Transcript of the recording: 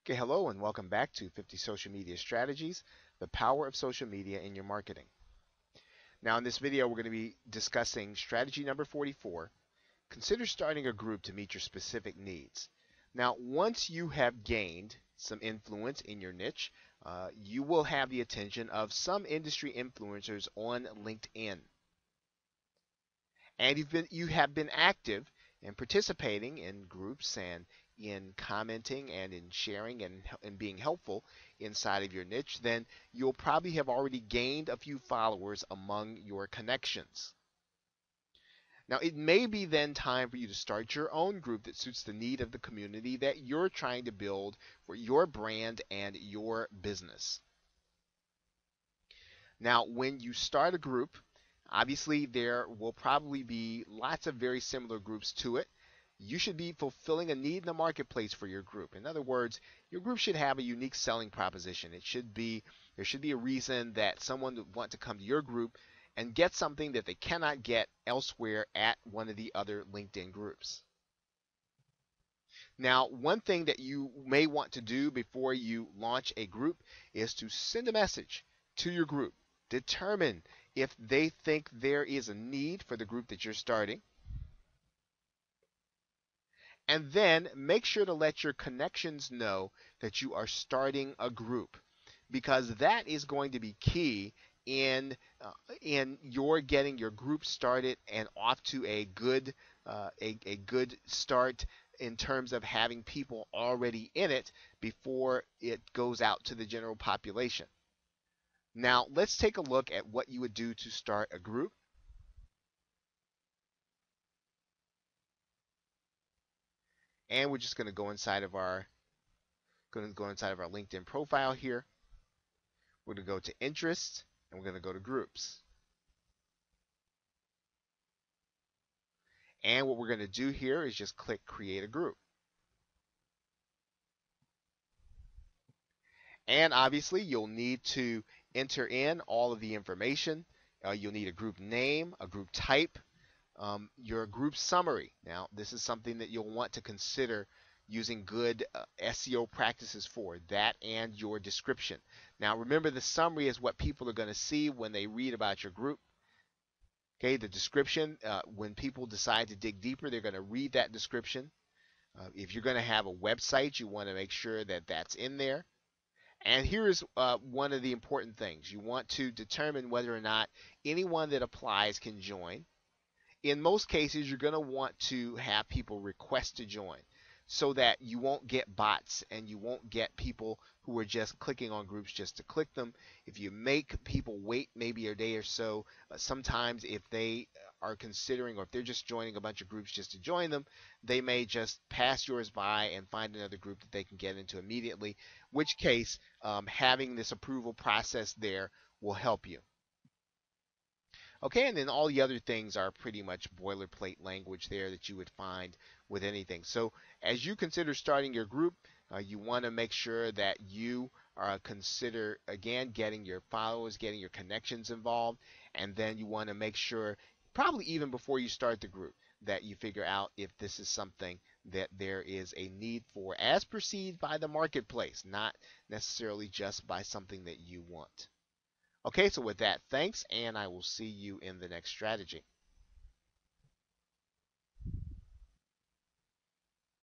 Okay, hello and welcome back to 50 Social Media Strategies, the power of social media in your marketing. Now in this video, we're going to be discussing strategy number 44. Consider starting a group to meet your specific needs. Now, once you have gained some influence in your niche, you will have the attention of some industry influencers on LinkedIn. And you have been active in participating in groups and in commenting and in sharing and being helpful inside of your niche, then you'll probably have already gained a few followers among your connections. Now, it may be then time for you to start your own group that suits the need of the community that you're trying to build for your brand and your business. Now, when you start a group, obviously there will probably be lots of very similar groups to it. You should be fulfilling a need in the marketplace for your group. In other words, your group should have a unique selling proposition. There should be a reason that someone would want to come to your group and get something that they cannot get elsewhere at one of the other LinkedIn groups. Now, one thing that you may want to do before you launch a group is to send a message to your group. Determine if they think there is a need for the group that you're starting. And then make sure to let your connections know that you are starting a group, because that is going to be key in your getting your group started and off to a good start in terms of having people already in it before it goes out to the general population. Now, let's take a look at what you would do to start a group. And we're just going to go inside of our LinkedIn profile here. We're going to go to interests and we're going to go to groups. And what we're going to do here is just click create a group. And obviously you'll need to enter in all of the information. You'll need a group name, a group type, your group summary. Now, this is something that you'll want to consider using good SEO practices for that, and your description. Now, remember, the summary is what people are going to see when they read about your group. Okay, the description, when people decide to dig deeper, they're going to read that description. If you're going to have a website, you want to make sure that that's in there. And here is one of the important things. You want to determine whether or not anyone that applies can join. In most cases, you're going to want to have people request to join so that you won't get bots and you won't get people who are just clicking on groups just to click them. If you make people wait maybe a day or so, sometimes if they are considering, or if they're just joining a bunch of groups just to join them, they may just pass yours by and find another group that they can get into immediately, which case having this approval process there will help you. Okay, and then all the other things are pretty much boilerplate language there that you would find with anything. So as you consider starting your group, you want to make sure that you consider, again, getting your followers, getting your connections involved, and then you want to make sure, probably even before you start the group, that you figure out if this is something that there is a need for as perceived by the marketplace, not necessarily just by something that you want. Okay, so with that, thanks, and I will see you in the next strategy.